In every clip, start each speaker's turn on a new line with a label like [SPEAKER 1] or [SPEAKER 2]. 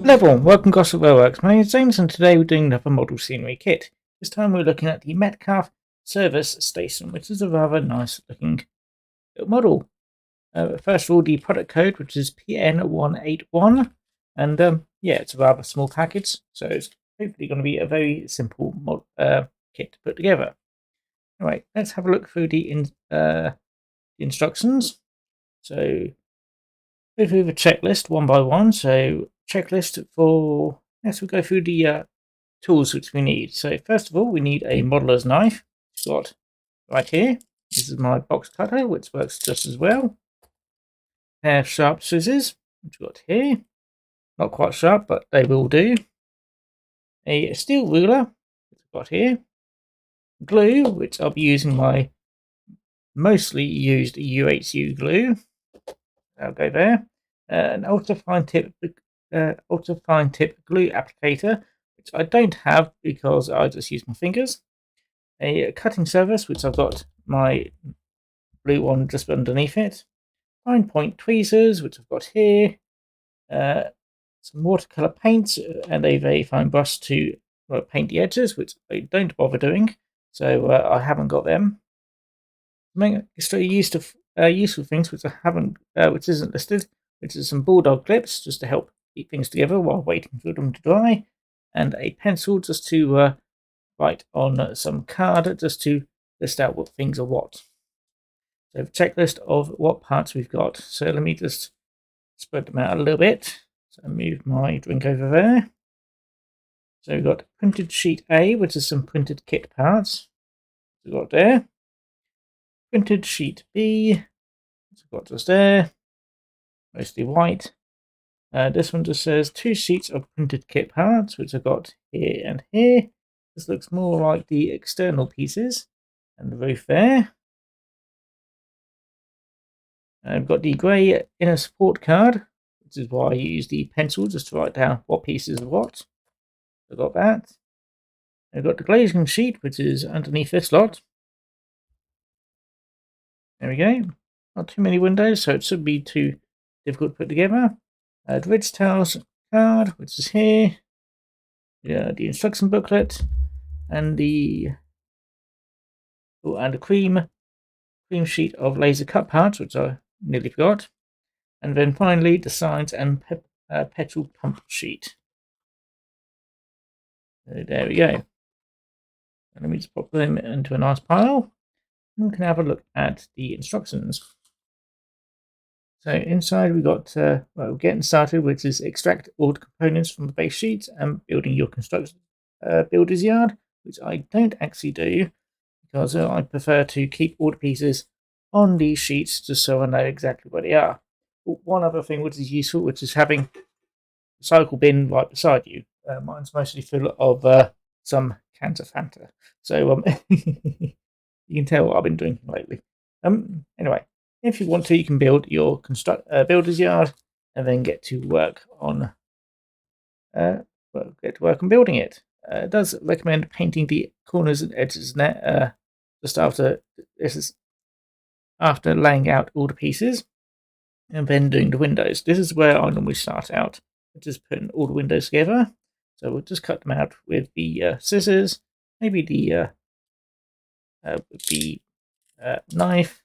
[SPEAKER 1] Hello, welcome to Gosport Railworks. My name is James and today we're doing another model scenery kit. This time we're looking at the Metcalfe service station, which is a rather nice looking model. First of all, the product code, which is PN181, and yeah, it's a rather small package, so it's hopefully going to be a very simple kit to put together. Alright, let's have a look through the instructions. So, go through the checklist one by one. So, checklist for, let's go through the tools which we need. So first of all, we need a modeler's knife. It's got right here. This is my box cutter, which works just as well. A pair of sharp scissors, which we've got here. Not quite sharp, but they will do. A steel ruler, which I've got here. Glue, which I'll be using my mostly used UHU glue. I'll go there. An ultra fine tip glue applicator, which I don't have because I just use my fingers. A cutting surface, which I've got my blue one just underneath it. Fine point tweezers, which I've got here. Some watercolor paints and a very fine brush to paint the edges, which I don't bother doing, so I haven't got them. Extra useful things which I haven't, which isn't listed, which is some bulldog clips just to help keep things together while waiting for them to dry, and a pencil just to write on some card just to list out what things are what. So a checklist of what parts we've got. So let me just spread them out a little bit. So I move my drink over there. So we've got printed sheet A, which is some printed kit parts. We've got there. Printed sheet B, which we've got just there. Mostly white. This one just says 2 sheets of printed kit parts, which I've got here and here. This looks more like the external pieces and the roof there. I've got the grey inner support card, which is why I use the pencil just to write down what pieces are what. I've got that. I've got the glazing sheet, which is underneath this lot. There we go. Not too many windows, so it shouldn't be too difficult to put together. The Ridge Towels card, which is here. The instruction booklet, and the cream sheet of laser cut parts, which I nearly forgot. And then finally, the signs and petrol pump sheet. So there we go. And let me just pop them into a nice pile. And we can have a look at the instructions. So inside we got, well, getting started, which is extract all the components from the base sheet and building your construction builder's yard, which I don't actually do because I prefer to keep all the pieces on these sheets just so I know exactly where they are. But one other thing which is useful, which is having a cycle bin right beside you. Mine's mostly full of some cans of Fanta, so you can tell what I've been drinking lately. Anyway, if you want to, you can build your builder's yard and then get to work on building it. It does recommend painting the corners and edges just after laying out all the pieces and then doing the windows. This is where I normally start out, just putting all the windows together. So we'll just cut them out with the scissors, maybe the knife,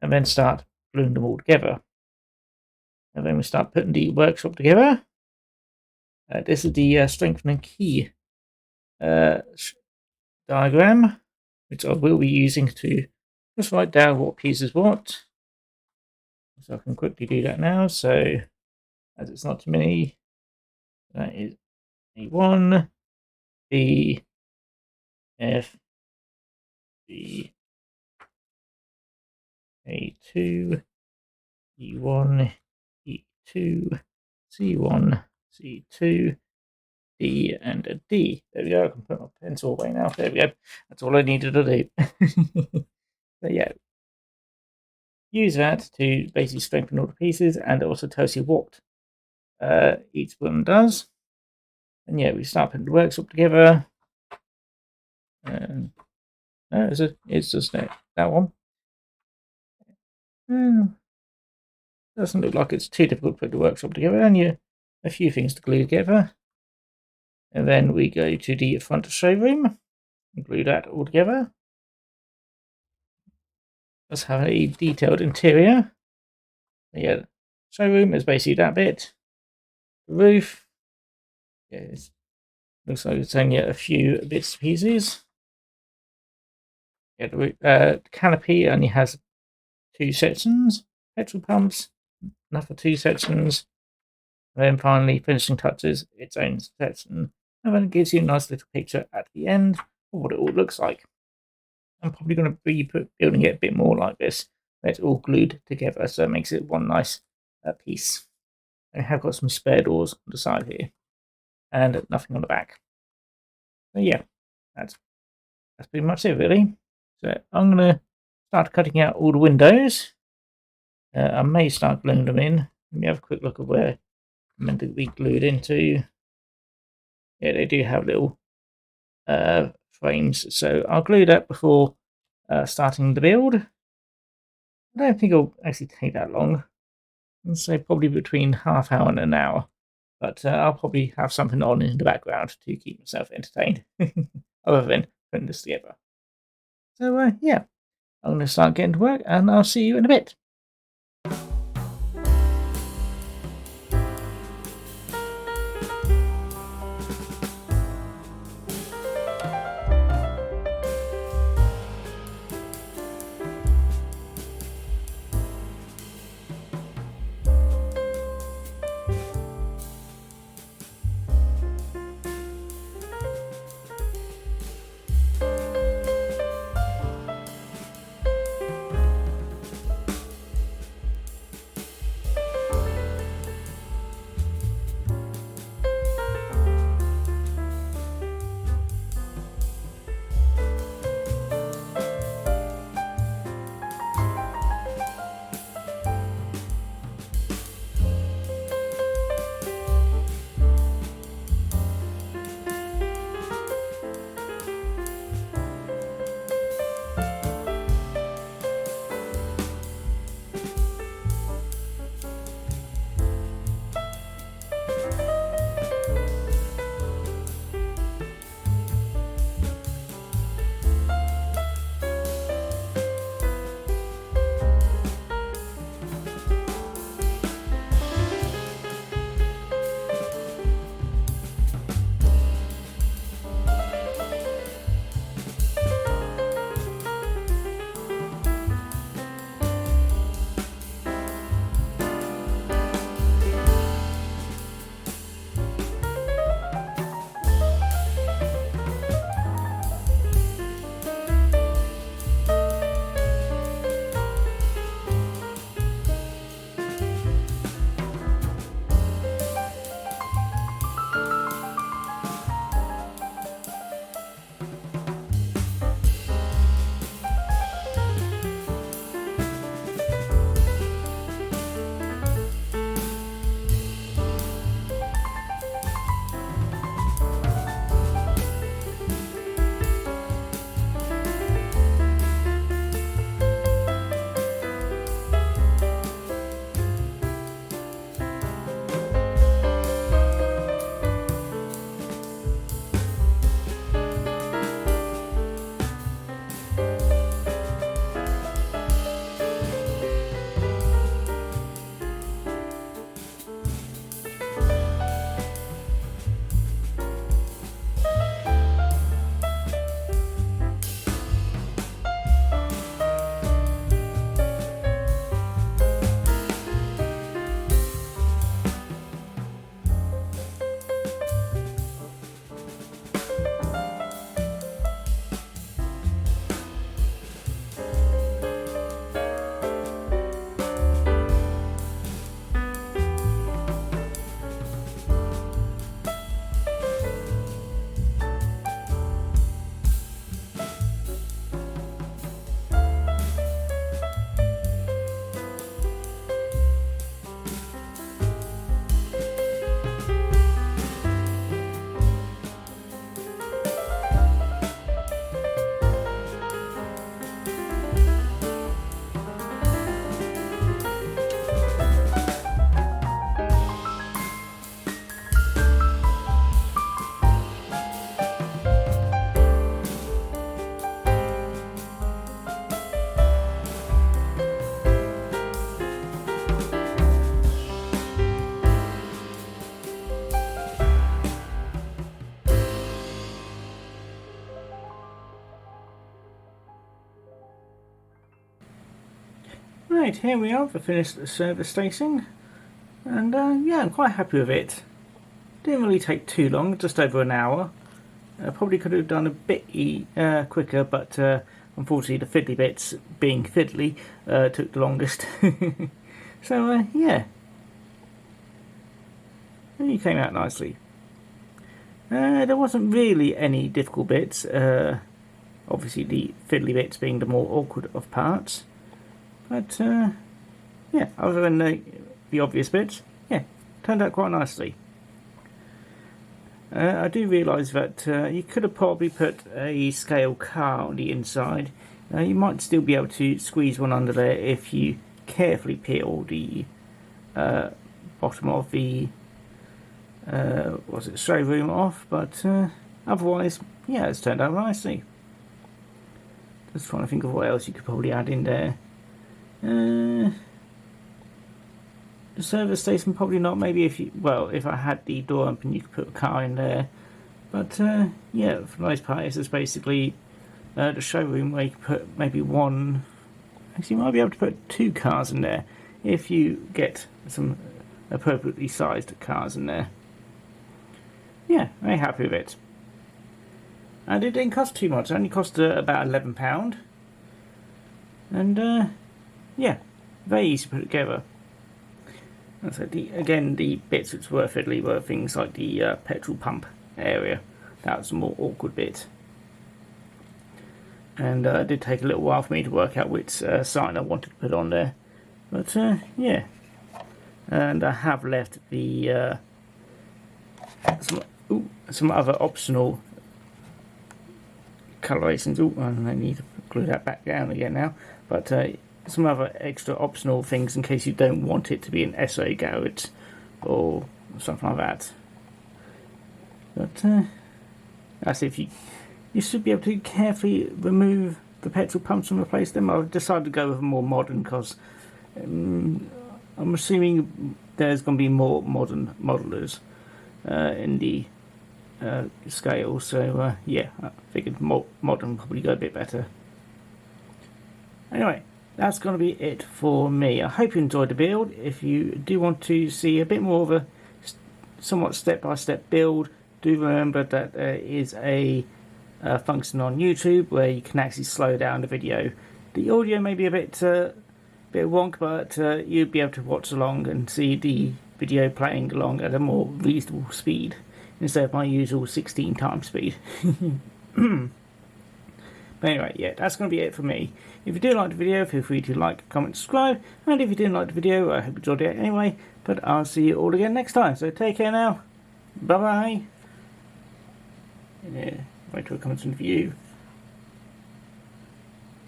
[SPEAKER 1] and then start gluing them all together. And then we start putting the workshop together. This is the strengthening key diagram, which I will be using to just write down what piece is what. So I can quickly do that now. So as it's not too many, that is A1, B, F, B, A2, E1, E2, C1, C2, D, and a D. There we go. I can put my pencil away now. There we go. That's all I needed to do. So yeah, use that to basically strengthen all the pieces, and it also tells you what each one does. And yeah, we start putting the workshop together. And it's just that one. Doesn't look like it's too difficult to put the workshop together, and you a few things to glue together. And then we go to the front showroom and glue that all together. Let's have a detailed interior. Yeah, showroom is basically that bit. The roof, yeah, looks like it's only a few bits and pieces. Yeah, the canopy only has 2 sections. Petrol pumps, another 2 sections. And then finally, finishing touches, its own section. And then it gives you a nice little picture at the end of what it all looks like. I'm probably going to be building it a bit more like this. It's all glued together, so it makes it one nice piece. I have got some spare doors on the side here, and nothing on the back. So yeah, that's pretty much it really. So I'm going to start cutting out all the windows. I may start gluing them in. Let me have a quick look at where I'm meant to be glued into. Yeah, they do have little frames, so I'll glue that before starting the build. I don't think it'll actually take that long. I'd say probably between half hour and an hour, but I'll probably have something on in the background to keep myself entertained, other than putting this together. So yeah, I'm going to start getting to work, and I'll see you in a bit. Right, here we are, the finished service station, and yeah, I'm quite happy with it. Didn't really take too long, just over an hour. Probably could have done a bit quicker, but unfortunately the fiddly bits, being fiddly, took the longest. So yeah, it came out nicely. There wasn't really any difficult bits, obviously the fiddly bits being the more awkward of parts. But yeah, other than the obvious bits, yeah, turned out quite nicely. I do realise that you could have probably put a scale car on the inside. You might still be able to squeeze one under there if you carefully peel the bottom of the showroom off, but otherwise, yeah, it's turned out nicely. Just trying to think of what else you could probably add in there. The service station, probably not. Maybe if I had the door open, you could put a car in there. But yeah, for the most part, it's just basically the showroom where you could put maybe one. Actually, you might be able to put 2 cars in there if you get some appropriately sized cars in there. Yeah, very happy with it. And it didn't cost too much. It only cost about £11. And yeah, very easy to put together. And so again, the bits which were fiddly were things like the petrol pump area. That was the more awkward bit. And it did take a little while for me to work out which sign I wanted to put on there. But yeah. And I have left the some other optional colorations. And I need to glue that back down again now. But some other extra optional things in case you don't want it to be an SA garage or something like that. But as if you should be able to carefully remove the petrol pumps and replace them. I've decided to go with a more modern because I'm assuming there's going to be more modern modelers in the scale. So yeah, I figured modern probably go a bit better. Anyway, that's going to be it for me. I hope you enjoyed the build. If you do want to see a bit more of a somewhat step-by-step build, do remember that there is a function on YouTube where you can actually slow down the video. The audio may be a bit wonk, but you'll be able to watch along and see the video playing along at a more reasonable speed instead of my usual 16 times speed. But anyway, yeah, that's going to be it for me. If you do like the video, feel free to like, comment, subscribe. And if you didn't like the video, I hope you enjoyed it anyway. But I'll see you all again next time. So take care now. Bye-bye. Yeah, wait till it comes into view.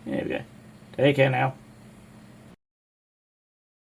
[SPEAKER 1] There we go. Take care now.